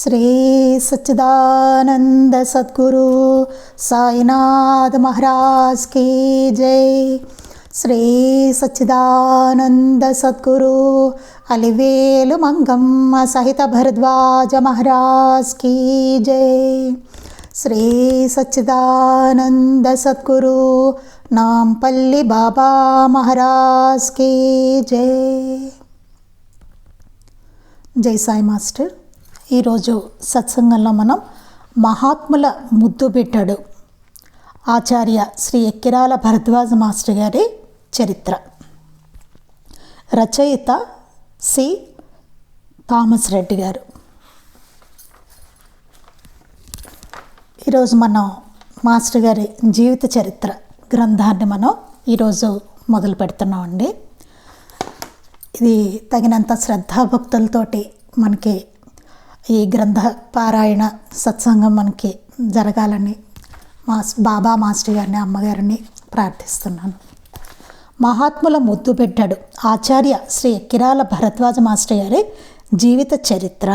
Shri Sachchidananda Sadhguru Sainath Maharaj key జై. శ్రీ సచ్చిదానంద సద్గురు అలివేలు మంగమ్మ సహిత Bharadwaj Maharaj key జై. శ్రీ సచ్చిదానంద సద్గురు నాంపల్లి బాబా మహారాజ్ కీ జై. జై సాయి మాస్టర్. ఈరోజు సత్సంగంలో మనం మహాత్ముల ముద్దు బిడ్డడు ఆచార్య శ్రీ ఎక్కిరాల భరద్వాజ మాస్టర్ గారి చరిత్ర. రచయిత సి థామస్ రెడ్డి గారు. ఈరోజు మనం మాస్టర్ గారి జీవిత చరిత్ర గ్రంథాన్ని మనం ఈరోజు మొదలు పెడుతున్నామండి. ఇది తగినంత శ్రద్ధాభక్తులతోటి మనకి ఈ గ్రంథ పారాయణ సత్సంగం మనకి జరగాలని బాబా మాస్టర్ గారిని అమ్మగారిని ప్రార్థిస్తున్నాను. మహాత్ముల ముద్దు బిడ్డడు ఆచార్య శ్రీ ఎక్కిరాల భరద్వాజ మాస్టర్ గారి జీవిత చరిత్ర.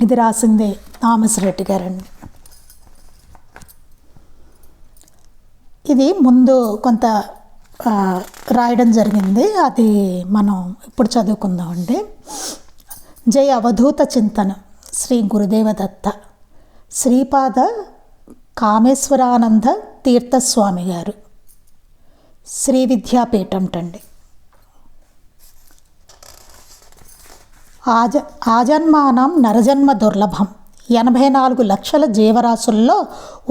ఇది రాసింది థామస్ రెడ్డి గారండి. ఇది ముందు కొంత రాయడం జరిగింది, అది మనం ఇప్పుడు చదువుకుందామండి. జై అవధూత చింతన శ్రీ గురుదేవదత్త శ్రీపాద కామేశ్వరానంద తీర్థస్వామి గారు, శ్రీ విద్యాపీఠం టండి. ఆజన్మానం నరజన్మ దుర్లభం. 84 లక్షల జీవరాశుల్లో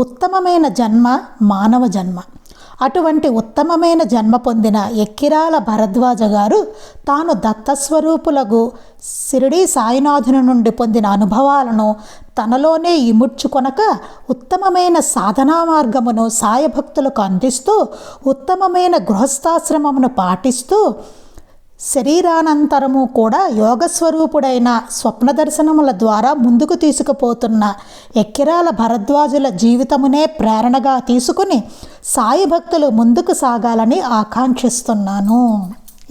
ఉత్తమమైన జన్మ మానవ జన్మ. అటువంటి ఉత్తమమైన జన్మ పొందిన ఎక్కిరాల భరద్వాజ గారు తాను దత్తస్వరూపులకు షిరిడీ సాయినాథుని నుండి పొందిన అనుభవాలను తనలోనే ఇముడ్చుకొనక ఉత్తమమైన సాధనా మార్గమును సాయభక్తులకు అందిస్తూ ఉత్తమమైన గృహస్థాశ్రమమును పాటిస్తూ శరీరానంతరము కూడా యోగస్వరూపుడైన స్వప్న దర్శనముల ద్వారా ముందుకు తీసుకుపోతున్న ఎక్కిరాల భరద్వాజుల జీవితమునే ప్రేరణగా తీసుకుని సాయి భక్తులు ముందుకు సాగాలని ఆకాంక్షిస్తున్నాను.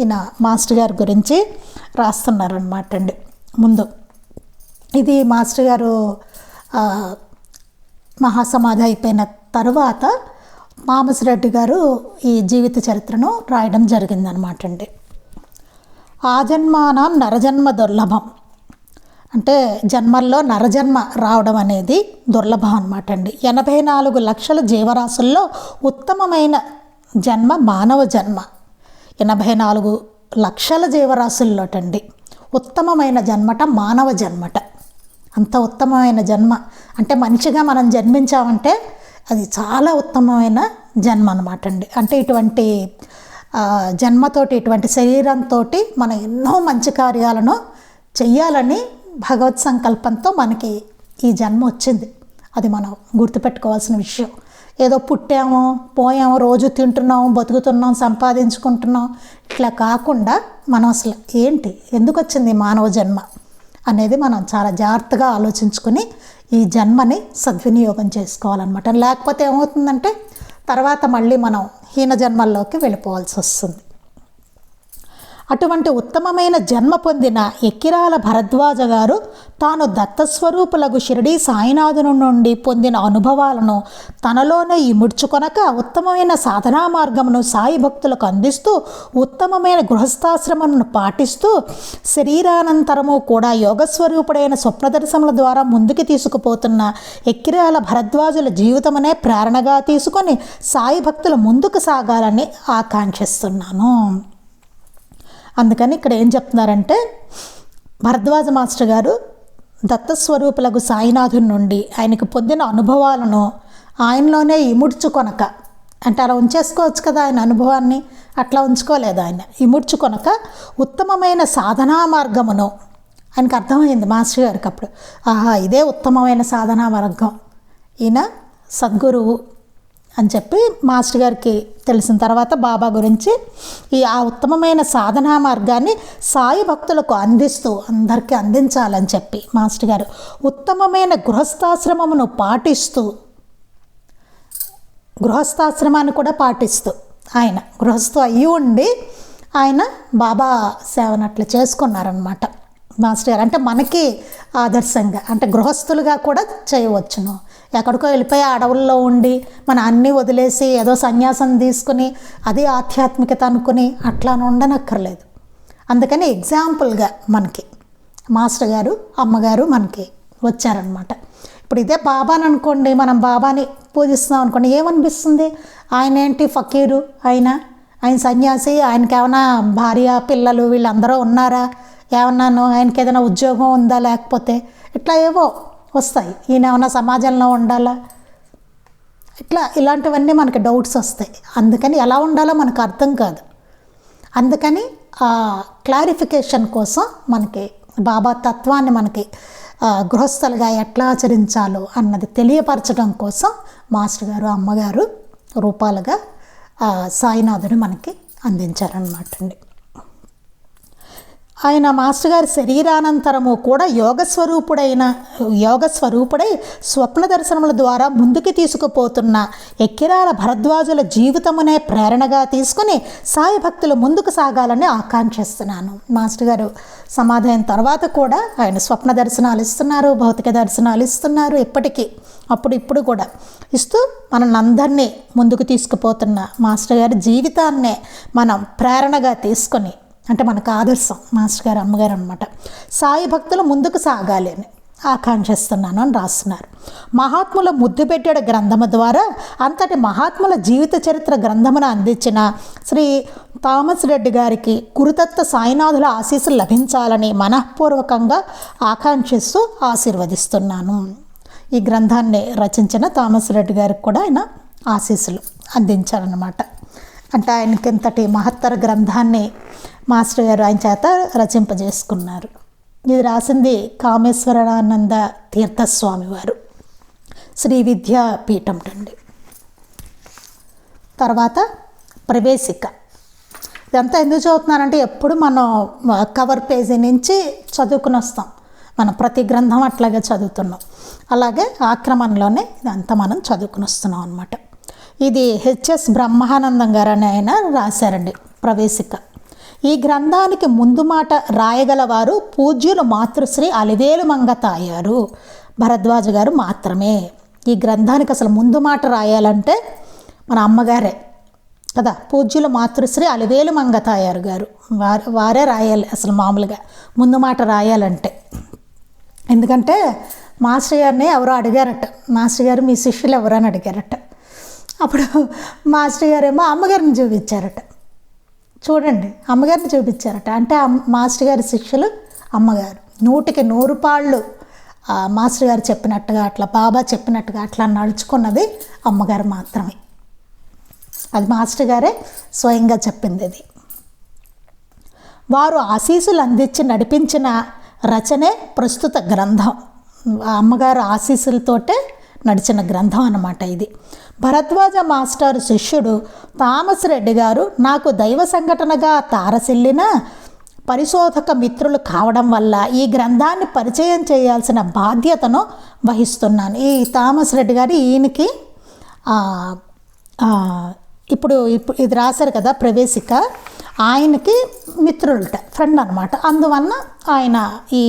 ఈయన మాస్టర్ గారి గురించి రాస్తున్నారనమాట అండి. ముందు ఇది మాస్టర్ గారు మహాసమాధి అయిపోయిన తరువాత థామస్ రెడ్డి గారు ఈ జీవిత చరిత్రను రాయడం జరిగిందనమాట అండి. ఆజన్మానం నరజన్మ దుర్లభం అంటే జన్మల్లో నరజన్మ రావడం అనేది దుర్లభం అనమాట అండి. 84 లక్షల జీవరాశుల్లో ఉత్తమమైన జన్మ మానవ జన్మ. 84 లక్షల జీవరాశుల్లోటండి ఉత్తమమైన జన్మట మానవ జన్మట. అంత ఉత్తమమైన జన్మ అంటే మనిషిగా మనం జన్మించామంటే అది చాలా ఉత్తమమైన జన్మ అనమాట అండి. అంటే ఇటువంటి జన్మతోటి ఇటువంటి శరీరంతో మనం ఎన్నో మంచి కార్యాలను చెయ్యాలని భగవత్ సంకల్పంతో మనకి ఈ జన్మ వచ్చింది. అది మనం గుర్తుపెట్టుకోవాల్సిన విషయం. ఏదో పుట్టాము పోయాము, రోజు తింటున్నాం, బతుకుతున్నాం, సంపాదించుకుంటున్నాం, ఇట్లా కాకుండా మనం అసలు ఏంటి, ఎందుకు వచ్చింది మానవ జన్మ అనేది మనం చాలా జాగ్రత్తగా ఆలోచించుకొని ఈ జన్మని సద్వినియోగం చేసుకోవాలన్నమాట. లేకపోతే ఏమవుతుందంటే తర్వాత మళ్ళీ మనం హీన జన్మల్లోకి వెళ్ళిపోవాల్సి వస్తుంది. అటువంటి ఉత్తమమైన జన్మ పొందిన ఎక్కిరాల భరద్వాజ గారు తాను దత్తస్వరూపులకు షిరిడీ సాయినాథుని నుండి పొందిన అనుభవాలను తనలోనే ఇముడ్చుకొనక ఉత్తమమైన సాధనా మార్గమును సాయి భక్తులకు అందిస్తూ ఉత్తమమైన గృహస్థాశ్రమను పాటిస్తూ శరీరానంతరము కూడా యోగస్వరూపుడైన స్వప్నదర్శనముల ద్వారా ముందుకు తీసుకుపోతున్న ఎక్కిరాల భరద్వాజుల జీవితమనే ప్రేరణగా తీసుకొని సాయి భక్తులు ముందుకు సాగాలని ఆకాంక్షిస్తున్నాను. అందుకని ఇక్కడ ఏం చెప్తున్నారంటే భరద్వాజ మాస్టర్ గారు దత్తస్వరూపులకు సాయినాథుని నుండి ఆయనకు పొందిన అనుభవాలను ఆయనలోనే ఇముడ్చుకొనక, అంటే అలా ఉంచేసుకోవచ్చు కదా ఆయన అనుభవాన్ని, అట్లా ఉంచుకోలేదు ఆయన. ఇముడ్చుకొనక ఉత్తమమైన సాధనా మార్గమును, ఆయనకు అర్థమైంది మాస్టర్ గారికి అప్పుడు, ఆహా ఇదే ఉత్తమమైన సాధనా మార్గం, ఈయన సద్గురువు అని చెప్పి మాస్టర్ గారికి తెలిసిన తర్వాత బాబా గురించి ఆ ఉత్తమమైన సాధనా మార్గాన్ని సాయి భక్తులకు అందిస్తూ అందరికీ అందించాలని చెప్పి మాస్టర్ గారు ఉత్తమమైన గృహస్థాశ్రమమును పాటిస్తూ, గృహస్థాశ్రమాన్ని కూడా పాటిస్తూ ఆయన గృహస్థు అయ్యి ఉండి ఆయన బాబా సేవను అట్లా చేసుకున్నారనమాట. మాస్టర్ గారు. అంటే మనకి ఆదర్శంగా, అంటే గృహస్థులుగా కూడా చేయవచ్చును. ఎక్కడికో వెళ్ళిపోయి అడవుల్లో ఉండి మన అన్నీ వదిలేసి ఏదో సన్యాసం తీసుకుని అది ఆధ్యాత్మికత అనుకుని అట్లా ఉండనక్కర్లేదు. అందుకని ఎగ్జాంపుల్గా మనకి మాస్టర్ గారు అమ్మగారు మనకి వచ్చారనమాట. ఇప్పుడు ఇదే బాబాని అనుకోండి, మనం బాబాని పూజిస్తున్నాం అనుకోండి, ఏమనిపిస్తుంది? ఆయన ఏంటి ఫకీరు, ఆయన సన్యాసి, ఆయనకి ఏమైనా భార్య పిల్లలు వీళ్ళందరూ ఉన్నారా, ఏమన్నాను ఆయనకి ఏదైనా ఉద్యోగం ఉందా, లేకపోతే ఇట్లా ఏవో వస్తాయి, ఈయన ఏమైనా సమాజంలో ఉండాలా, ఇలాంటివన్నీ మనకి డౌట్స్ వస్తాయి. అందుకని ఎలా ఉండాలో మనకు అర్థం కాదు. అందుకని క్లారిఫికేషన్ కోసం మనకి బాబా తత్వాన్ని మనకి గృహస్థలుగా ఎట్లా ఆచరించాలో అన్నది తెలియపరచడం కోసం మాస్టర్ గారు అమ్మగారు రూపాలుగా సాయినాథుని మనకి అందించారనమాట అండి. ఆయన మాస్టర్ గారి శరీరానంతరము కూడా యోగస్వరూపుడై స్వప్న దర్శనముల ద్వారా ముందుకు తీసుకుపోతున్న ఎక్కిరాల భరద్వాజుల జీవితమునే ప్రేరణగా తీసుకుని సాయి భక్తులు ముందుకు సాగాలని ఆకాంక్షిస్తున్నాను. మాస్టర్ గారు సమాధైన తర్వాత కూడా ఆయన స్వప్న దర్శనాలు ఇస్తున్నారు, భౌతిక దర్శనాలు ఇస్తున్నారు. ఇప్పటికీ ఇప్పుడు కూడా ఇస్తూ మనల్ని అందరినీ ముందుకు తీసుకుపోతున్న మాస్టర్ గారి జీవితాన్నే మనం ప్రేరణగా తీసుకొని, అంటే మనకు ఆదర్శం మాస్టర్ గారు అమ్మగారు అనమాట, సాయి భక్తులు ముందుకు సాగాలి అని ఆకాంక్షిస్తున్నాను అని రాస్తున్నారు. మహాత్ముల ముద్దుపెట్టెడు గ్రంథము ద్వారా అంతటి మహాత్ముల జీవిత చరిత్ర గ్రంథమును అందించిన శ్రీ థామస్ రెడ్డి గారికి గురుదత్త సాయినాథుల ఆశీస్సులు లభించాలని మనఃపూర్వకంగా ఆకాంక్షిస్తూ ఆశీర్వదిస్తున్నాను. ఈ గ్రంథాన్ని రచించిన థామస్ రెడ్డి గారికి కూడా ఆయన ఆశీస్సులు అందించారన్నమాట. అంటే ఆయనకి ఇంతటి మహత్తర గ్రంథాన్ని మాస్టర్ గారు ఆయన చేత రచింపజేసుకున్నారు. ఇది రాసింది కామేశ్వరానంద తీర్థస్వామి వారు, శ్రీ విద్యా పీఠం అండి. తర్వాత ప్రవేశిక. ఇదంతా ఎందుకు చదువుతున్నానంటే ఎప్పుడు మనం కవర్ పేజీ నుంచి చదువుకుని వస్తాం, మనం ప్రతి గ్రంథం అట్లాగే చదువుతున్నాం. అలాగే ఆక్రమణలోనే ఇదంతా మనం చదువుకుని వస్తున్నాం అనమాట. ఇది హెచ్ఎస్ బ్రహ్మానందం గారు అని ఆయన రాశారండి ప్రవేశిక. ఈ గ్రంథానికి ముందు మాట రాయగలవారు పూజ్యులు మాతృశ్రీ అలివేలు మంగ తాయారు భరద్వాజ గారు మాత్రమే. ఈ గ్రంథానికి అసలు ముందు మాట రాయాలంటే మన అమ్మగారే కదా, పూజ్యులు మాతృశ్రీ అలివేలు మంగ తాయారు గారు వారే రాయాలి అసలు మామూలుగా ముందు మాట రాయాలంటే. ఎందుకంటే మాస్టర్ గారిని ఎవరో అడిగారట, మాస్టర్ గారు మీ శిష్యులు ఎవరని అడిగారట. అప్పుడు మాస్టర్ గారేమో అమ్మగారిని చూపించారట. చూడండి, అమ్మగారిని చూపించారట. అంటే మాస్టర్ గారి శిష్యులు అమ్మగారు 100కి 100 పాళ్ళు మాస్టర్ గారు చెప్పినట్టుగా, అట్లా బాబా చెప్పినట్టుగా అట్లా నడుచుకున్నది అమ్మగారు మాత్రమే. అది మాస్టర్ గారే స్వయంగా చెప్పింది. ఇది వారు ఆశీస్సులు అందించి నడిపించిన రచనే ప్రస్తుత గ్రంథం. అమ్మగారు ఆశీస్సులతోటే నడిచిన గ్రంథం అన్నమాట ఇది. భరద్వాజ మాస్టర్ శిష్యుడు థామస్ రెడ్డి గారు నాకు దైవ సంఘటనగా తారసిల్లిన పరిశోధక మిత్రులు కావడం వల్ల ఈ గ్రంథాన్ని పరిచయం చేయాల్సిన బాధ్యతను వహిస్తున్నాను. ఈ థామస్ రెడ్డి గారు ఈయనకి ఇప్పుడు ఇది రాశారు కదా ప్రవేశిక, ఆయనకి మిత్రులట, ఫ్రెండ్ అనమాట. అందువల్ల ఆయన ఈ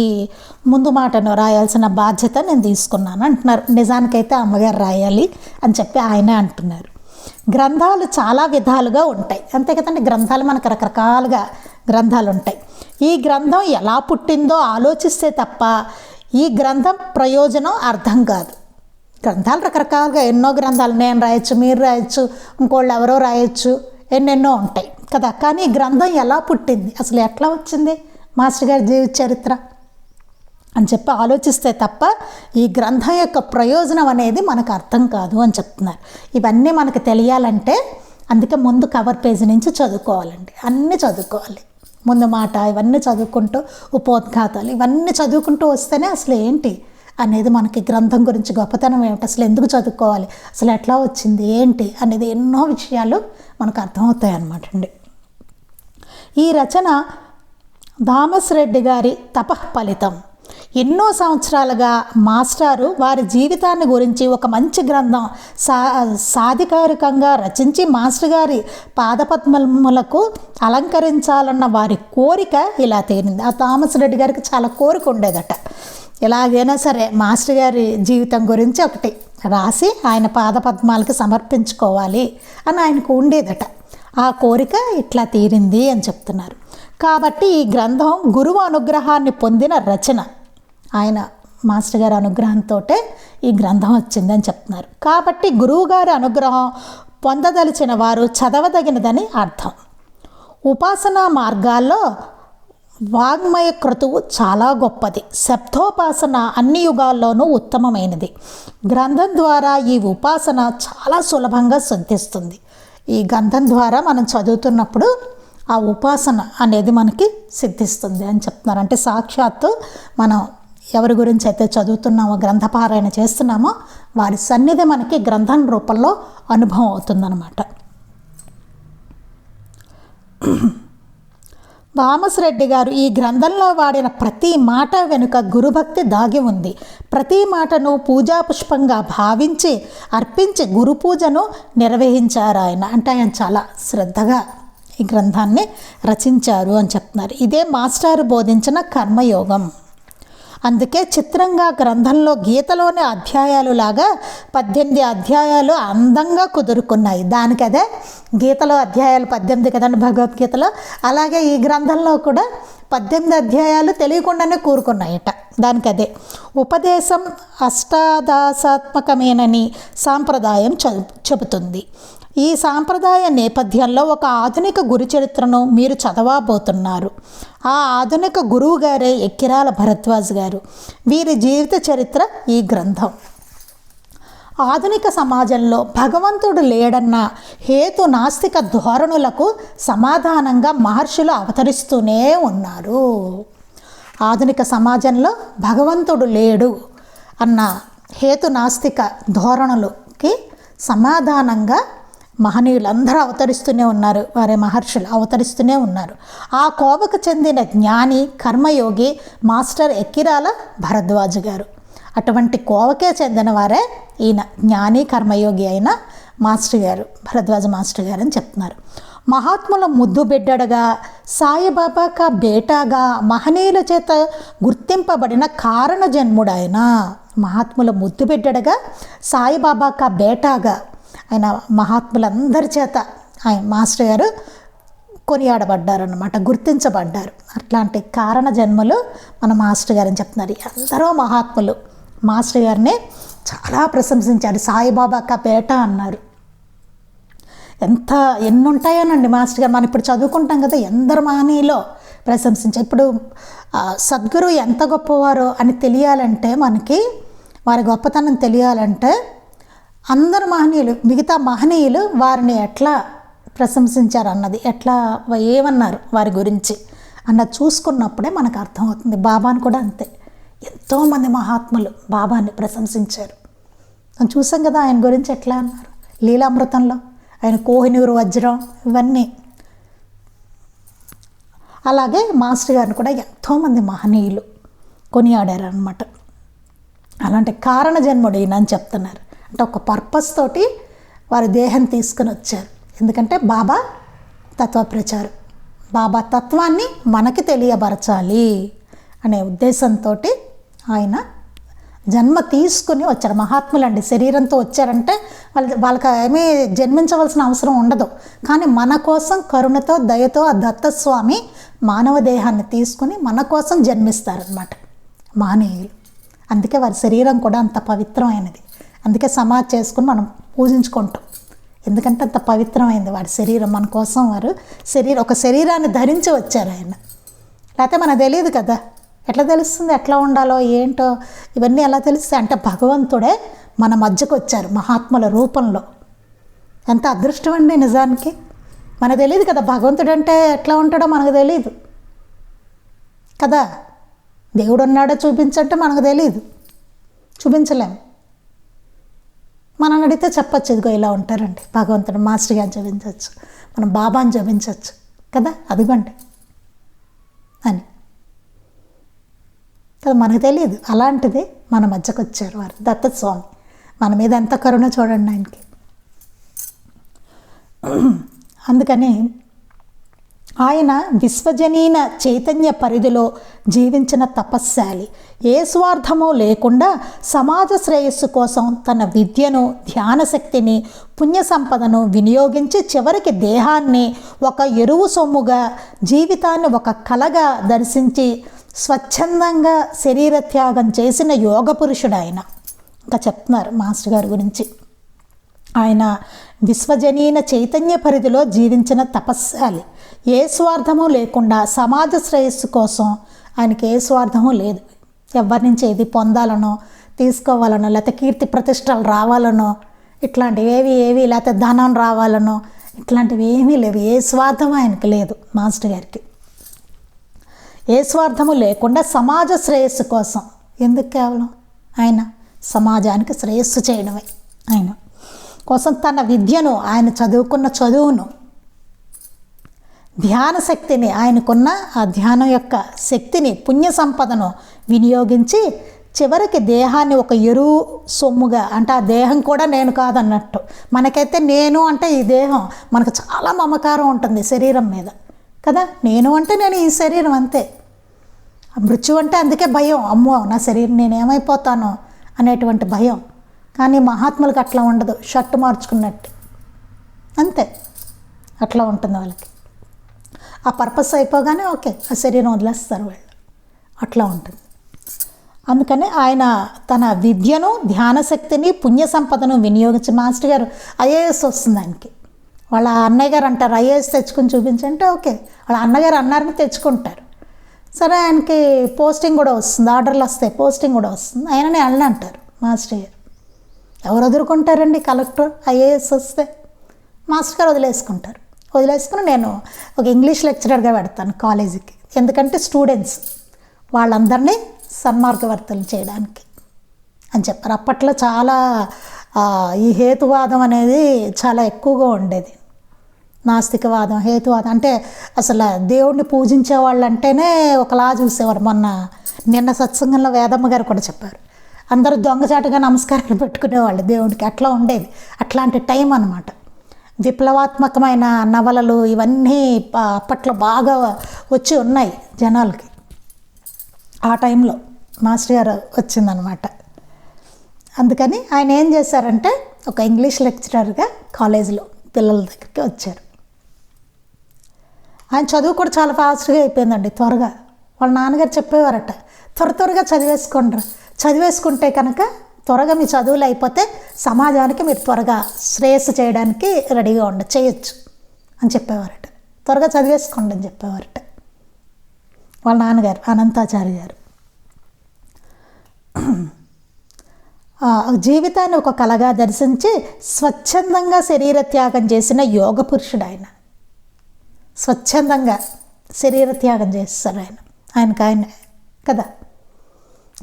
ముందు మాటను రాయాల్సిన బాధ్యత నేను తీసుకున్నాను అంటున్నారు. నిజానికైతే అమ్మగారు రాయాలి అని చెప్పి ఆయనే అంటున్నారు. గ్రంథాలు చాలా విధాలుగా ఉంటాయి, అంతే కదండి. గ్రంథాలు మనకు రకరకాలుగా గ్రంథాలు ఉంటాయి. ఈ గ్రంథం ఎలా పుట్టిందో ఆలోచిస్తే తప్ప ఈ గ్రంథం ప్రయోజనం అర్థం కాదు. గ్రంథాలు రకరకాలుగా ఎన్నో గ్రంథాలు, నేను రాయొచ్చు, మీరు రాయొచ్చు, ఇంకోళ్ళు ఎవరో రాయొచ్చు, ఎన్నెన్నో ఉంటాయి కదా. కానీ ఈ గ్రంథం ఎలా పుట్టింది, అసలు ఎట్లా వచ్చింది మాస్టర్ గారి జీవిత చరిత్ర అని చెప్పి ఆలోచిస్తే తప్ప ఈ గ్రంథం యొక్క ప్రయోజనం అనేది మనకు అర్థం కాదు అని చెప్తున్నారు. ఇవన్నీ మనకు తెలియాలంటే అందుకే ముందు కవర్ పేజీ నుంచి చదువుకోవాలండి, అన్నీ చదువుకోవాలి. ముందు మాట ఇవన్నీ చదువుకుంటూ, ఉపోద్ఘాతాలు ఇవన్నీ చదువుకుంటూ వస్తేనే అసలు ఏంటి అనేది మనకి గ్రంథం గురించి గొప్పతనం ఏమిటి, అసలు ఎందుకు చదువుకోవాలి, అసలు ఎట్లా వచ్చింది ఏంటి అనేది ఎన్నో విషయాలు మనకు అర్థమవుతాయి అన్నమాట అండి. ఈ రచన థామస్ రెడ్డి గారి తపః ఫలితం. ఎన్నో సంవత్సరాలుగా మాస్టారు వారి జీవితాన్ని గురించి ఒక మంచి గ్రంథం సాధికారికంగా రచించి మాస్టర్ గారి పాదపద్మములకు అలంకరించాలన్న వారి కోరిక ఇలా తీరింది. ఆ థామస్ రెడ్డి గారికి చాలా కోరిక ఉండేదట, ఎలాగైనా సరే మాస్టర్ గారి జీవితం గురించి ఒకటి రాసి ఆయన పాదపద్మాలకి సమర్పించుకోవాలి అని ఆయనకు ఉండేదట. ఆ కోరిక ఇట్లా తీరింది అని చెప్తున్నారు. కాబట్టి ఈ గ్రంథం గురువు అనుగ్రహాన్ని పొందిన రచన. ఆయన మాస్టర్ గారి అనుగ్రహంతో ఈ గ్రంథం వచ్చిందని చెప్తున్నారు. కాబట్టి గురువుగారి అనుగ్రహం పొందదలిచిన వారు చదవదగినదని అర్థం. ఉపాసనా మార్గాల్లో వాగ్మయ క్రతువు చాలా గొప్పది. శబ్దోపాసన అన్ని యుగాల్లోనూ ఉత్తమమైనది. గ్రంథం ద్వారా ఈ ఉపాసన చాలా సులభంగా సిద్ధిస్తుంది. ఈ గ్రంథం ద్వారా మనం చదువుతున్నప్పుడు ఆ ఉపాసన అనేది మనకి సిద్ధిస్తుంది అని చెప్తున్నారు. అంటే సాక్షాత్తు మనం ఎవరి గురించి అయితే చదువుతున్నామో, గ్రంథపారాయణ చేస్తున్నామో వారి సన్నిధి మనకి గ్రంథం రూపంలో అనుభవం అవుతుందన్నమాట. థామస్ రెడ్డి గారు ఈ గ్రంథంలో వాడిన ప్రతి మాట వెనుక గురుభక్తి దాగి ఉంది. ప్రతి మాటను పూజాపుష్పంగా భావించి అర్పించి గురు పూజను నిర్వహించారు ఆయన. అంటే ఆయన చాలా శ్రద్ధగా ఈ గ్రంథాన్ని రచించారు అని చెప్తున్నారు. ఇదే మాస్టారు బోధించిన కర్మయోగం. అందుకే చిత్రంగా గ్రంథంలో గీతలోని అధ్యాయాలు లాగా 18 అధ్యాయాలు అందంగా కుదురుకున్నాయి. దానికి అదే గీతలో అధ్యాయాలు 18 కదండి భగవద్గీతలో, అలాగే ఈ గ్రంథంలో కూడా 18 అధ్యాయాలు తెలియకుండానే కూరుకున్నాయట. దానికి అదే ఉపదేశం అష్టాదశాత్మకమేనని సాంప్రదాయం చెబుతుంది. ఈ సాంప్రదాయ నేపథ్యంలో ఒక ఆధునిక గురు చరిత్రను మీరు చదవబోతున్నారు. ఆ ఆధునిక గురువు గారే ఎక్కిరాల భరద్వాజ్ గారు. వీరి జీవిత చరిత్ర ఈ గ్రంథం. ఆధునిక సమాజంలో భగవంతుడు లేడన్న హేతు నాస్తిక ధోరణులకు సమాధానంగా మహర్షులు అవతరిస్తూనే ఉన్నారు. ఆధునిక సమాజంలో భగవంతుడు లేడు అన్న హేతు నాస్తిక ధోరణులకి సమాధానంగా మహనీయులందరూ అవతరిస్తూనే ఉన్నారు. వారి మహర్షులు అవతరిస్తూనే ఉన్నారు. ఆ కోవకు చెందిన జ్ఞాని కర్మయోగి మాస్టర్ ఎక్కిరాల భరద్వాజ్ గారు. అటువంటి కోవకే చెందిన వారే ఈయన జ్ఞాని కర్మయోగి అయిన మాస్టర్ గారు, భరద్వాజ మాస్టర్ గారు అని చెప్తున్నారు. మహాత్ముల ముద్దు బిడ్డడుగా, సాయిబాబా కా బేటాగా మహనీయుల చేత గుర్తింపబడిన కారణ జన్ముడైన మహాత్ముల ముద్దు బిడ్డడుగా, సాయిబాబా కా బేటాగా ఆయన మహాత్ములందరి చేత ఆయన మాస్టర్ గారు కొనియాడబడ్డారన్నమాట, గుర్తించబడ్డారు. అట్లాంటి కారణ జన్మలు మన మాస్టర్ గారు అని చెప్తున్నారు. అందరూ మహాత్ములు మాస్టర్ గారిని చాలా ప్రశంసించారు. సాయిబాబా కా బేట అన్నారు. ఎన్ని ఉంటాయోనండి మాస్టర్ గారు. మనం ఇప్పుడు చదువుకుంటాం కదా, ఎందరు మహనీయులో ప్రశంసించారు. ఇప్పుడు సద్గురు ఎంత గొప్పవారో అని తెలియాలంటే, మనకి వారి గొప్పతనం తెలియాలంటే అందరు మహనీయులు, మిగతా మహనీయులు వారిని ఎట్లా ప్రశంసించారు అన్నది, ఎట్లా ఏమన్నారు వారి గురించి అన్నది చూసుకున్నప్పుడే మనకు అర్థమవుతుంది. బాబాను కూడా అంతే, ఎంతోమంది మహాత్ములు బాబాని ప్రశంసించారు. మనం చూసాం కదా ఆయన గురించి ఎట్లా అన్నారు లీలామృతంలో. ఆయన కోహినూరు వజ్రం ఇవన్నీ. అలాగే మాస్టర్ గారిని కూడా ఎంతోమంది మహనీయులు కొనియాడారు అన్నమాట. అలాంటి కారణ జన్ముడు ఈయన అని చెప్తున్నారు. అంటే ఒక పర్పస్ తోటి వారి దేహం తీసుకుని వచ్చారు. ఎందుకంటే బాబా తత్వ ప్రచారం, బాబా తత్వాన్ని మనకి తెలియబరచాలి అనే ఉద్దేశంతో ఆయన జన్మ తీసుకుని వచ్చారు. మహాత్ములండి శరీరంతో వచ్చారంటే వాళ్ళకి ఏమీ జన్మించవలసిన అవసరం ఉండదు. కానీ మన కోసం కరుణతో దయతో ఆ దత్తస్వామి మానవ దేహాన్ని తీసుకుని మన కోసం జన్మిస్తారనమాట మహనీయులు. అందుకే వారి శరీరం కూడా అంత పవిత్రమైనది. అందుకే సమాధి చేసుకుని మనం పూజించుకుంటాం. ఎందుకంటే అంత పవిత్రమైంది వాడి శరీరం. మన కోసం వారు ఒక శరీరాన్ని ధరించి వచ్చారు ఆయన. లేకపోతే మనకు తెలియదు కదా, ఎట్లా తెలుస్తుంది ఎట్లా ఉండాలో ఏంటో ఇవన్నీ ఎలా తెలుస్తాయి అంటే భగవంతుడే మన మధ్యకు వచ్చారు మహాత్ముల రూపంలో. ఎంత అదృష్టం అండి నిజానికి. మనకు తెలియదు కదా భగవంతుడు అంటే ఎట్లా ఉంటాడో మనకు తెలియదు కదా. దేవుడు ఉన్నాడో చూపించంటే మనకు తెలియదు, చూపించలేము. మనం అడిగితే చెప్పచ్చు, ఇదిగో ఇలా ఉంటారండి భగవంతుడు, మాస్టర్ గారిని చూపించవచ్చు, మనం బాబాని చూపించవచ్చు కదా, అదిగోండి అని. కదా, మనకు తెలియదు. అలాంటిది మన మధ్యకు వచ్చారు వారు దత్తస్వామి. మన మీద ఎంత కరుణ చూడండి ఆయనకి. అందుకని ఆయన విశ్వజనీన చైతన్య పరిధిలో జీవించిన తపస్శాలి. ఏ స్వార్థము లేకుండా సమాజ శ్రేయస్సు కోసం తన విద్యను, ధ్యాన శక్తిని, పుణ్య సంపదను వినియోగించి చివరికి దేహాన్ని ఒక ఎరువు సొమ్ముగా, జీవితాన్ని ఒక కళగా దర్శించి స్వచ్ఛందంగా శరీర త్యాగం చేసిన యోగ పురుషుడు ఆయన. ఇంకా చెప్తున్నారు మాస్టర్ గారి గురించి. ఆయన విశ్వజనీన చైతన్య పరిధిలో జీవించిన తపస్శాలి. ఏ స్వార్థము లేకుండా సమాజ శ్రేయస్సు కోసం ఆయనకి ఏ స్వార్థము లేదు. ఎవరి నుంచి ఏది పొందాలనో, తీసుకోవాలనో, లేకపోతే కీర్తి ప్రతిష్టలు రావాలనో, ఇట్లాంటివి ఏవి లేకపోతే ధనం రావాలనో, ఇట్లాంటివి ఏమీ లేవు. ఏ స్వార్థం ఆయనకి లేదు మాస్టర్ గారికి. ఏ స్వార్థము లేకుండా సమాజ శ్రేయస్సు కోసం. ఎందుకు కేవలం ఆయన సమాజానికి శ్రేయస్సు చేయడమే ఆయన కోసం తన విద్యను, ఆయన చదువుకున్న చదువును, ధ్యాన శక్తిని, ఆయనకున్న ఆ ధ్యానం యొక్క శక్తిని, పుణ్య సంపదను వినియోగించి చివరికి దేహాన్ని ఒక ఎరువు సొమ్ముగా, అంటే ఆ దేహం కూడా నేను కాదన్నట్టు. మనకైతే నేను అంటే ఈ దేహం, మనకు చాలా మమకారం ఉంటుంది శరీరం మీద కదా. నేను అంటే నేను ఈ శరీరం అంతే. మృత్యు అంటే అందుకే భయం, అమ్మో నా శరీరం నేనేమైపోతానో అనేటువంటి భయం. కానీ మహాత్ములకు అట్లా ఉండదు, షర్టు మార్చుకున్నట్టు అంతే, అట్లా ఉంటుంది వాళ్ళకి. ఆ పర్పస్ అయిపోగానే ఓకే, ఆ శరీరం వదిలేస్తారు వాళ్ళు, అట్లా ఉంటుంది. అందుకని ఆయన తన విద్యను, ధ్యాన శక్తిని, పుణ్య సంపదను వినియోగించి, మాస్టర్ గారు ఐఏఎస్ వస్తుంది ఆయనకి. వాళ్ళ అన్నయ్య గారు అంటారు ఐఏఎస్ తెచ్చుకొని చూపించంటే ఓకే, వాళ్ళ అన్నగారు అన్నారని తెచ్చుకుంటారు. సరే, ఆయనకి పోస్టింగ్ కూడా వస్తుంది, ఆర్డర్లు వస్తాయి, పోస్టింగ్ కూడా వస్తుంది. ఆయననే అన్న అంటారు మాస్టర్ గారు. ఎవరు వదులుకుంటారండి, కలెక్టర్ ఐఏఎస్ వస్తే? మాస్టర్ గారు వదిలేసుకుని నేను ఒక ఇంగ్లీష్ లెక్చరర్గా పెడతాను కాలేజీకి. ఎందుకంటే స్టూడెంట్స్ వాళ్ళందరినీ సన్మార్గవర్తలు చేయడానికి అని చెప్పారు. అప్పట్లో చాలా ఈ హేతువాదం అనేది చాలా ఎక్కువగా ఉండేది. నాస్తికవాదం, హేతువాదం అంటే అసలు దేవుడిని పూజించే వాళ్ళు అంటేనే ఒకలా చూసేవారు. నిన్న సత్సంగంలో వేదమ్మ గారు కూడా చెప్పారు, అందరూ దొంగచాటుగా నమస్కారాలు పెట్టుకునేవాళ్ళు దేవుడికి. అట్లా ఉండేది, అట్లాంటి టైం అన్నమాట. విప్లవాత్మకమైన నవలలు ఇవన్నీ అప్పట్లో బాగా వచ్చి ఉన్నాయి జనాలకి. ఆ టైంలో మాస్టర్ గారు వచ్చిందనమాట. అందుకని ఆయన ఏం చేశారంటే ఒక ఇంగ్లీష్ లెక్చరర్గా కాలేజీలో పిల్లల దగ్గరికి వచ్చారు. ఆయన చదువు కూడా చాలా ఫాస్ట్గా అయిపోయిందండి, త్వరగా. వాళ్ళ నాన్నగారు చెప్పేవారట, త్వరగా చదివేసుకుంటే కనుక త్వరగా మీ చదువులు అయిపోతే సమాజానికి మీరు త్వరగా శ్రేయస్సు చేయడానికి రెడీగా చేయొచ్చు అని చెప్పేవారట. త్వరగా చదివేసుకోండి అని చెప్పేవారట వాళ్ళ నాన్నగారు, అనంతాచార్య గారు. జీవితాన్ని ఒక కళగా దర్శించి స్వచ్ఛందంగా శరీర త్యాగం చేసిన యోగ పురుషుడు ఆయన. స్వచ్ఛందంగా శరీర త్యాగం చేస్తారు ఆయన కదా.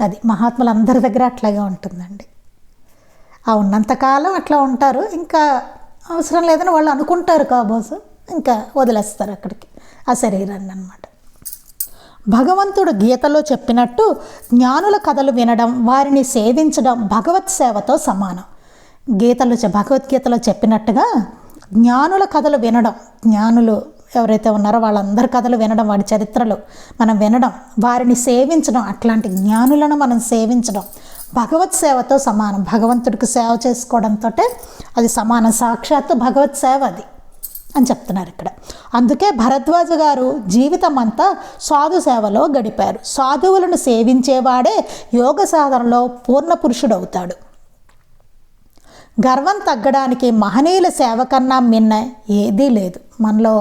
అది మహాత్ములందరి దగ్గర అట్లాగే ఉంటుందండి. ఆ ఉన్నంతకాలం అట్లా ఉంటారు, ఇంకా అవసరం లేదని వాళ్ళు అనుకుంటారు కాబోసు, ఇంకా వదిలేస్తారు అక్కడికి ఆ శరీరాన్ని అన్నమాట. భగవంతుడు గీతలో చెప్పినట్టు జ్ఞానుల కథలు వినడం, వారిని సేవించడం భగవత్ సేవతో సమానం. భగవద్గీతలో చెప్పినట్టుగా జ్ఞానుల కథలు వినడం, జ్ఞానులు ఎవరైతే ఉన్నారో వాళ్ళందరి కథలు వినడం, వాడి చరిత్రలు మనం వినడం, వారిని సేవించడం, అట్లాంటి జ్ఞానులను మనం సేవించడం భగవత్ సేవతో సమానం. భగవంతుడికి సేవ చేసుకోవడంతో అది సమానం, సాక్షాత్తు భగవత్ సేవ అది అని చెప్తున్నారు ఇక్కడ. అందుకే భరద్వాజ గారు జీవితం అంతా సాధు సేవలో గడిపారు. సాధువులను సేవించేవాడే యోగ సాధనలో పూర్ణ పురుషుడవుతాడు. గర్వం తగ్గడానికి మహనీయుల సేవ కన్నా మిన్న ఏదీ లేదు. మనలో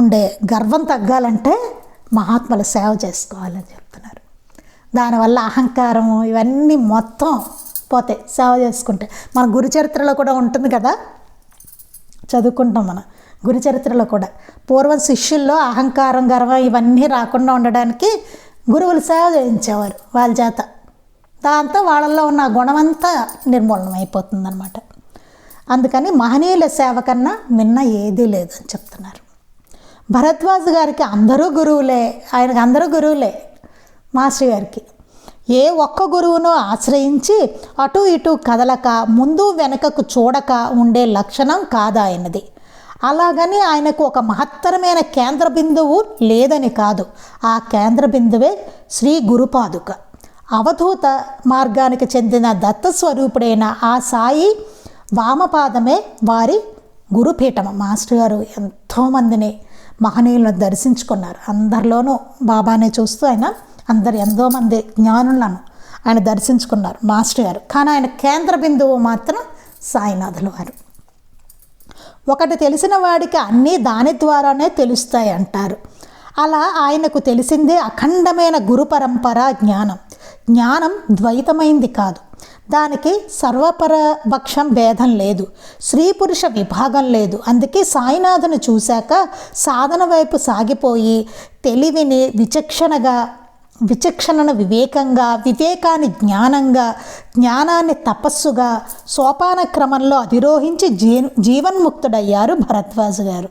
ఉండే గర్వం తగ్గాలంటే మహాత్ముల సేవ చేసుకోవాలని చెప్తున్నారు. దానివల్ల అహంకారము ఇవన్నీ మొత్తం పోతాయి సేవ చేసుకుంటే. మన గురుచరిత్రలో కూడా ఉంటుంది కదా, చదువుకుంటాం మన గురుచరిత్రలో కూడా. పూర్వం శిష్యుల్లో అహంకారం, గర్వం ఇవన్నీ రాకుండా ఉండడానికి గురువులు సేవ చేయించేవారు వాళ్ళ చేత. దాంతో వాళ్ళల్లో ఉన్న గుణమంతా నిర్మూలనం అయిపోతుందన్నమాట. అందుకని మహనీయుల సేవ కన్నా మిన్న ఏదీ లేదని చెప్తున్నారు. భరద్వాజ గారికి అందరూ గురువులే, ఆయనకు అందరూ గురువులే మాస్టర్ గారికి. ఏ ఒక్క గురువును ఆశ్రయించి అటు ఇటు కదలక ముందు వెనకకు చూడక ఉండే లక్షణం కాదాయనది. అలాగని ఆయనకు ఒక మహత్తరమైన కేంద్ర బిందువు లేదని కాదు. ఆ కేంద్ర బిందువే శ్రీ గురుపాదుక. అవధూత మార్గానికి చెందిన దత్తస్వరూపుడైన ఆ సాయి వామపాదమే వారి గురుపీఠం. మాస్టర్ గారు ఎంతోమందిని మహనీయులను దర్శించుకున్నారు. అందరిలోనూ బాబానే చూస్తూ ఆయన ఎంతోమంది జ్ఞానులను ఆయన దర్శించుకున్నారు మాస్టర్ గారు. కానీ ఆయన కేంద్ర బిందువు మాత్రం సాయినాథుల వారు. ఒకటి తెలిసిన వాడికి అన్నీ దాని ద్వారానే తెలుస్తాయి అంటారు. అలా ఆయనకు తెలిసిందే అఖండమైన గురు పరంపర జ్ఞానం. జ్ఞానం ద్వైతమైంది కాదు. దానికి సర్వపరపక్షం భేదం లేదు, స్త్రీ పురుష విభాగం లేదు. అందుకే సాయినాథుని చూశాక సాధన వైపు సాగిపోయి తెలివిని విచక్షణను వివేకంగా, వివేకాన్ని జ్ఞానంగా, జ్ఞానాన్ని తపస్సుగా సోపాన క్రమంలో అధిరోహించి జీవన్ముక్తుడయ్యారు భరద్వాజ్ గారు.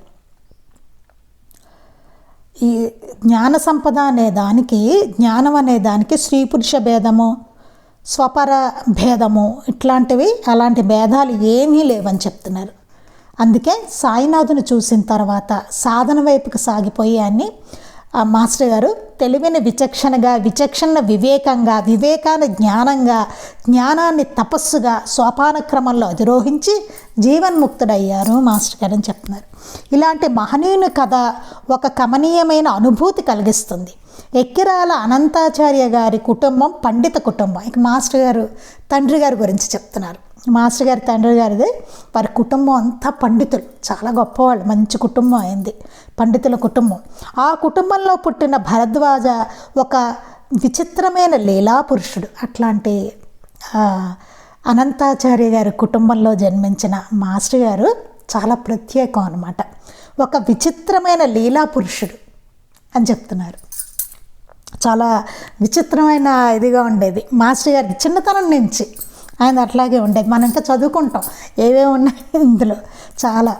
ఈ జ్ఞాన సంపద అనే దానికి, జ్ఞానం అనే దానికి స్త్రీ పురుష భేదము, స్వపర భేదము ఇట్లాంటివి, అలాంటి భేదాలు ఏమీ లేవని చెప్తున్నారు. అందుకే సాయినాథుని చూసిన తర్వాత సాధన వైపుకి సాగిపోయి అన్ని మాస్టర్ గారు తెలివిని విచక్షణగా, విచక్షణ వివేకంగా, వివేకాన్ని జ్ఞానంగా, జ్ఞానాన్ని తపస్సుగా సోపాన క్రమంలో అధిరోహించి జీవన్ముక్తుడయ్యారు మాస్టర్ గారు అని చెప్తున్నారు. ఇలాంటి మహనీయుని కథ ఒక కమనీయమైన అనుభూతి కలిగిస్తుంది. ఎక్కిరాల అనంతాచార్య గారి కుటుంబం పండిత కుటుంబం. ఇక మాస్టర్ గారు తండ్రి గారి గురించి చెప్తున్నారు. మాస్టర్ గారి తండ్రి గారిది, వారి కుటుంబం అంతా పండితులు, చాలా గొప్పవాళ్ళు, మంచి కుటుంబం అయింది, పండితుల కుటుంబం. ఆ కుటుంబంలో పుట్టిన భరద్వాజ ఒక విచిత్రమైన లీలా పురుషుడు. అట్లాంటి అనంతాచార్య గారి కుటుంబంలో జన్మించిన మాస్టర్ గారు చాలా ప్రత్యేకం అన్నమాట. ఒక విచిత్రమైన లీలా పురుషుడు అని చెప్తున్నారు. చాలా విచిత్రమైన ఇదిగా ఉండేది మాస్టర్ గారికి చిన్నతనం నుంచి. ఆయన అట్లాగే ఉండేది. మనం ఇంకా చదువుకుంటాం ఏవేవి ఉన్నాయి ఇందులో. చాలా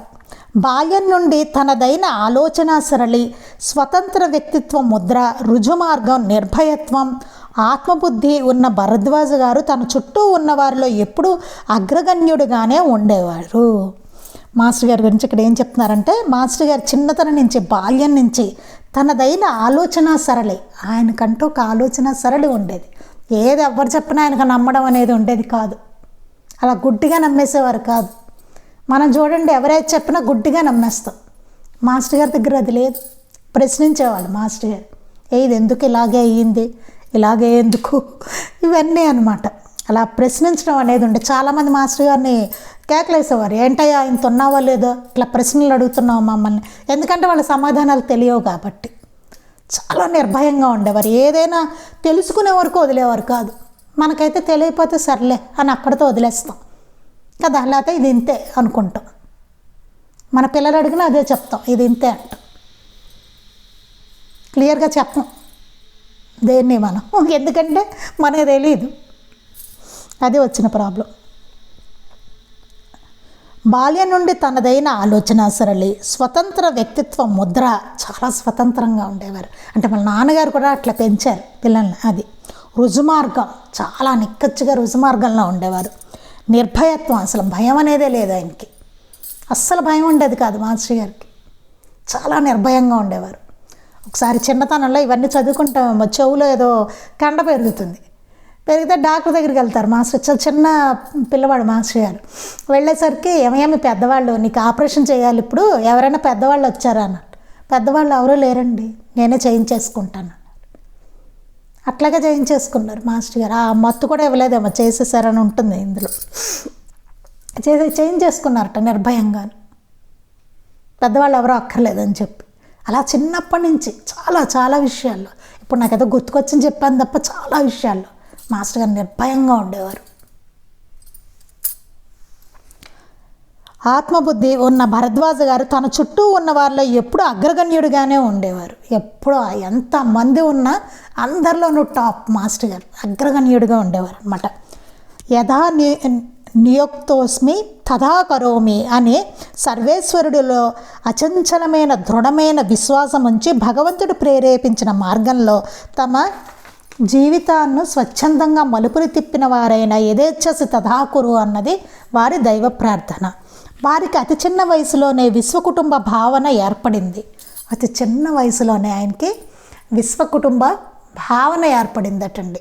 బాల్యం నుండి తనదైన ఆలోచన సరళి, స్వతంత్ర వ్యక్తిత్వం ముద్ర, రుజుమార్గం, నిర్భయత్వం, ఆత్మబుద్ధి ఉన్న భరద్వాజ గారు తన చుట్టూ ఉన్న వారిలో ఎప్పుడూ అగ్రగణ్యుడుగానే ఉండేవారు. మాస్టర్ గారి గురించి ఇక్కడ ఏం చెప్తున్నారంటే, మాస్టర్ గారు చిన్నతనం నుంచి, బాల్యం నుంచి తనదైన ఆలోచన సరళి, ఆయనకంటూ ఒక ఆలోచన సరళి ఉండేది. ఏది ఎవరు చెప్పినా ఆయనకు నమ్మడం అనేది ఉండేది కాదు. అలా గుడ్డిగా నమ్మేసేవారు కాదు. మనం చూడండి, ఎవరైతే చెప్పినా గుడ్డిగా నమ్మేస్తాం. మాస్టర్ గారి దగ్గర అది లేదు. ప్రశ్నించేవాడు మాస్టర్ గారు. ఇది ఎందుకు ఇలాగే అయ్యింది, ఇలాగే ఎందుకు, ఇవన్నీ అనమాట. అలా ప్రశ్నించడం అనేది ఉండే. చాలామంది మాస్టర్ గారిని కేకలేసేవారు, ఏంటయ్యా ఇంత ఉన్నావో లేదో, ఇట్లా ప్రశ్నలు అడుగుతున్నావు మమ్మల్ని. ఎందుకంటే వాళ్ళ సమాధానాలు తెలియవు కాబట్టి. చాలా నిర్భయంగా ఉండేవారు. ఏదైనా తెలుసుకునే వరకు వదిలేవారు కాదు. మనకైతే తెలియకపోతే సర్లే అని అక్కడితో వదిలేస్తాం కదా, లేకపోతే ఇది ఇంతే అనుకుంటాం. మన పిల్లలు అడిగినా అదే చెప్తాం, ఇది ఇంతే అంటాం. క్లియర్గా చెప్పం దేన్ని మనం, ఎందుకంటే మనకు తెలియదు. అది వచ్చిన ప్రాబ్లం. బాల్యం నుండి తనదైన ఆలోచన సరళి, స్వతంత్ర వ్యక్తిత్వ ముద్ర, చాలా స్వతంత్రంగా ఉండేవారు. అంటే వాళ్ళ నాన్నగారు కూడా అట్లా పెంచారు పిల్లల్ని. అది రుజుమార్గం, చాలా నిక్కచ్చిగా రుజుమార్గంలో ఉండేవారు. నిర్భయత్వం, అసలు భయం అనేదే లేదు ఆయనకి. అస్సలు భయం ఉండేది కాదు మాస్టర్ గారికి. చాలా నిర్భయంగా ఉండేవారు. ఒకసారి చిన్నతనంలో ఇవన్నీ చదువుకుంటాం, చెవులో ఏదో కండ పెరిగితే డాక్టర్ దగ్గరికి వెళ్తారు మాస్టర్. చిన్న పిల్లవాడు మాస్టర్ గారు. వెళ్ళేసరికి ఏమేమి పెద్దవాళ్ళు, నీకు ఆపరేషన్ చేయాలి ఇప్పుడు, ఎవరైనా పెద్దవాళ్ళు వచ్చారా అన్నట్టు. పెద్దవాళ్ళు ఎవరూ లేరండి, నేనే చేయించేసుకుంటాను. అట్లాగే చేయించేసుకున్నారు మాస్టర్ గారు. ఆ మత్తు కూడా ఇవ్వలేదేమో, చేసేసారని ఉంటుంది ఇందులో. చేయించేసుకున్నారట నిర్భయంగా. పెద్దవాళ్ళు ఎవరో అక్కర్లేదని చెప్పి. అలా చిన్నప్పటి నుంచి చాలా చాలా విషయాల్లో, ఇప్పుడు నాకేదో గుర్తుకొచ్చని చెప్పాను తప్ప చాలా విషయాల్లో మాస్టర్ గారు నిర్భయంగా ఉండేవారు. ఆత్మబుద్ధి ఉన్న భరద్వాజ గారు తన చుట్టూ ఉన్న వారిలో ఎప్పుడూ అగ్రగణ్యుడిగానే ఉండేవారు. ఎప్పుడూ ఎంతమంది ఉన్నా అందరిలోనూ టాప్ మాస్టర్ గారు, అగ్రగణ్యుడిగా ఉండేవారు అనమాట. యథా నియోక్తోస్మి తథా కరోమి అని సర్వేశ్వరుడిలో అచంచలమైన దృఢమైన విశ్వాసం ఉంచి భగవంతుడు ప్రేరేపించిన మార్గంలో తమ జీవితాన్ని స్వచ్ఛందంగా మలుపులు తిప్పిన వారైన యథేచ్ఛసి తథాకురు అన్నది వారి దైవ ప్రార్థన. వారికి అతి చిన్న వయసులోనే విశ్వకుటుంబ భావన ఏర్పడింది. అతి చిన్న వయసులోనే ఆయనకి విశ్వకుటుంబ భావన ఏర్పడిందటండి.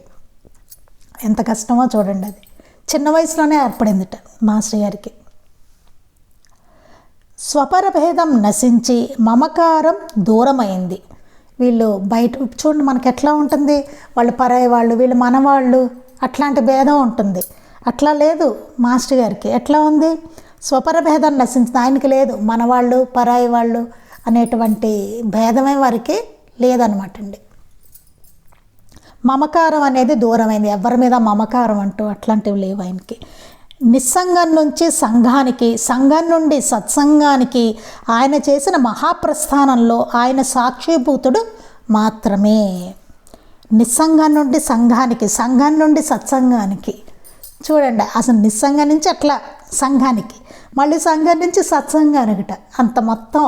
ఎంత కష్టమో చూడండి, అది చిన్న వయసులోనే ఏర్పడిందిట మాస్టర్ గారికి. స్వపర భేదం నశించి మమకారం దూరమైంది. వీళ్ళు బయట చూడండి మనకి ఎట్లా ఉంటుంది, వాళ్ళు పరాయి వాళ్ళు, వీళ్ళు మనవాళ్ళు, అట్లాంటి భేదం ఉంటుంది. అట్లా లేదు మాస్టర్ గారికి. ఎట్లా ఉంది? స్వపర భేదం నశించింది. ఆయనకి లేదు మనవాళ్ళు పరాయి వాళ్ళు అనేటువంటి భేదమే వారికి లేదనమాట అండి. మమకారం అనేది దూరమైంది. ఎవరి మీద మమకారం అంటూ అట్లాంటివి లేవు ఆయనకి. నిస్సంగం నుంచి సంఘానికి, సంఘం నుండి సత్సంగానికి ఆయన చేసిన మహాప్రస్థానంలో ఆయన సాక్షిభూతుడు మాత్రమే. నిస్సంగం నుండి సంఘానికి, సంఘం నుండి సత్సంగానికి. చూడండి, అసలు నిస్సంగం నుంచి అట్లా సంఘానికి, మళ్ళీ సంఘం నుంచి సత్సంగానికిట. అంత మొత్తం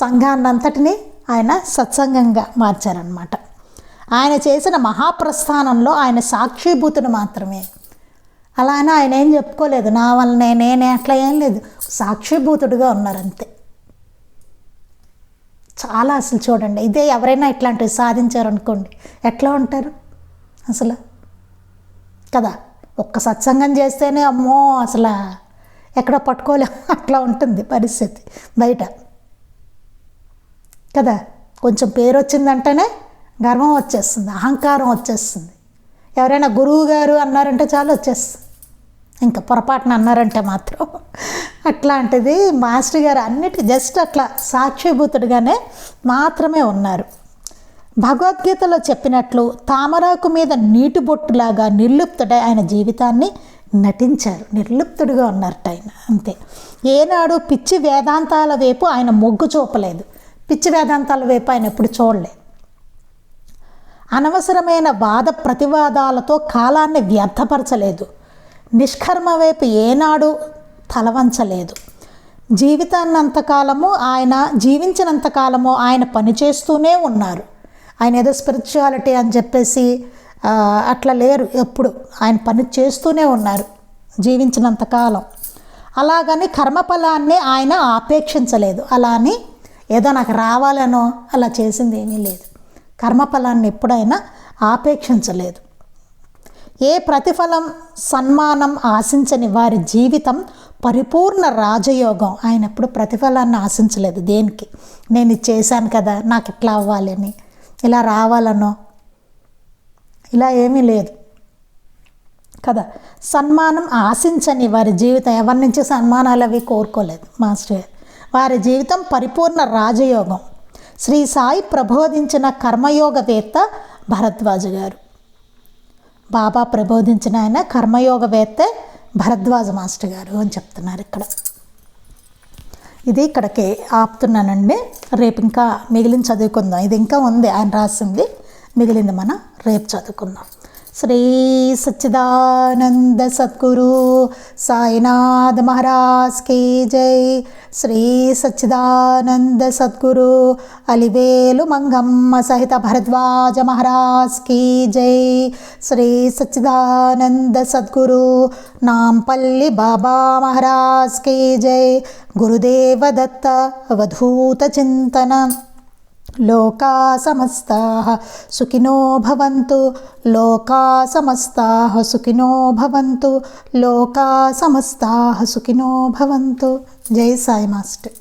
సంఘాన్ని అంతటినీ ఆయన సత్సంగంగా మార్చారనమాట. ఆయన చేసిన మహాప్రస్థానంలో ఆయన సాక్షిభూతుడు మాత్రమే. అలా అని ఆయన ఏం చెప్పుకోలేదు, నా వల్లనే నేనే, అట్లా ఏం లేదు. సాక్షిభూతుడుగా ఉన్నారు అంతే. చాలా అసలు చూడండి, ఇదే ఎవరైనా ఇట్లాంటివి సాధించారనుకోండి ఎట్లా ఉంటారు అసలు కదా. ఒక్క సత్సంగం చేస్తేనే అమ్మో అసలు ఎక్కడ పట్టుకోలేము, అట్లా ఉంటుంది పరిస్థితి బయట కదా. కొంచెం పేరు వచ్చిందంటేనే గర్వం వచ్చేస్తుంది, అహంకారం వచ్చేస్తుంది. ఎవరైనా గురువు గారు అన్నారంటే చాలు వచ్చేస్తుంది, ఇంకా పొరపాటున అన్నారంటే మాత్రం. అట్లాంటిది మాస్టర్ గారు అన్నిటికీ జస్ట్ అట్లా సాక్షిభూతుడిగానే మాత్రమే ఉన్నారు. భగవద్గీతలో చెప్పినట్లు తామరాకు మీద నీటి బొట్టులాగా నిర్లిప్తుడై ఆయన జీవితాన్ని నటించారు. నిర్లిప్తుడిగా ఉన్నారట ఆయన అంతే. ఏనాడు పిచ్చి వేదాంతాల వైపు ఆయన మొగ్గు చూపలేదు. పిచ్చి వేదాంతాల వైపు ఆయన ఎప్పుడు చూడలేదు. అనవసరమైన వాద ప్రతివాదాలతో కాలాన్ని వ్యర్థపరచలేదు. నిష్కర్మ వైపు ఏనాడు తలవంచలేదు. జీవితాన్నంతకాలము ఆయన జీవించినంతకాలము ఆయన పనిచేస్తూనే ఉన్నారు. ఆయన ఏదో స్పిరిచువాలిటీ అని చెప్పేసి అట్లా లేరు. ఎప్పుడు ఆయన పని చేస్తూనే ఉన్నారు జీవించినంతకాలం. అలాగని కర్మఫలాన్ని ఆయన ఆపేక్షించలేదు. అలా అని ఏదో నాకు రావాలనో అలా చేసింది ఏమీ లేదు. కర్మఫలాన్ని ఎప్పుడైనా ఆపేక్షించలేదు. ఏ ప్రతిఫలం సన్మానం ఆశించని వారి జీవితం పరిపూర్ణ రాజయోగం. ఆయన ఎప్పుడు ప్రతిఫలాన్ని ఆశించలేదు దేనికి. నేను ఇది చేశాను కదా, నాకు ఇట్లా అవ్వాలని, ఇలా రావాలనో ఇలా ఏమీ లేదు కదా. సన్మానం ఆశించని వారి జీవితం, ఎవరి నుంచి సన్మానాలు అవి కోరుకోలేదు మాస్టర్. వారి జీవితం పరిపూర్ణ రాజయోగం. శ్రీ సాయి ప్రబోధించిన కర్మయోగవేత్త భరద్వాజ గారు. బాబా ప్రబోధించిన ఆయన కర్మయోగవేత్తే భరద్వాజ మాస్టర్ గారు అని చెప్తున్నారు ఇక్కడ. ఇది ఇక్కడికి ఆపుతున్నానండి. రేపు ఇంకా మిగిలిన చదువుకుందాం. ఇది ఇంకా ఉంది ఆయన రాసింది, మిగిలింది మనం రేపు చదువుకుందాం. శ్రీ సచ్చిదానంద సద్గురు సాయినాథ్ మహారాజ్ కీ జై. శ్రీ సచ్చిదానంద సద్గురు అలివేలు మంగమ్మ సహిత భరద్వాజ మహారాజ్ కీ జై. శ్రీ సచ్చిదానంద సద్గురు నాంపల్లి బాబా మహారాజ్ కీ జై. గురుదేవ దత్త అవధూత చింతన. లోకా సమస్తాః సుఖినో భవంతు. లోకా సమస్తాః సుఖినో భవంతు. లోకా సమస్తాః సుఖినో భవంతు. జై సాయి మాస్టర్.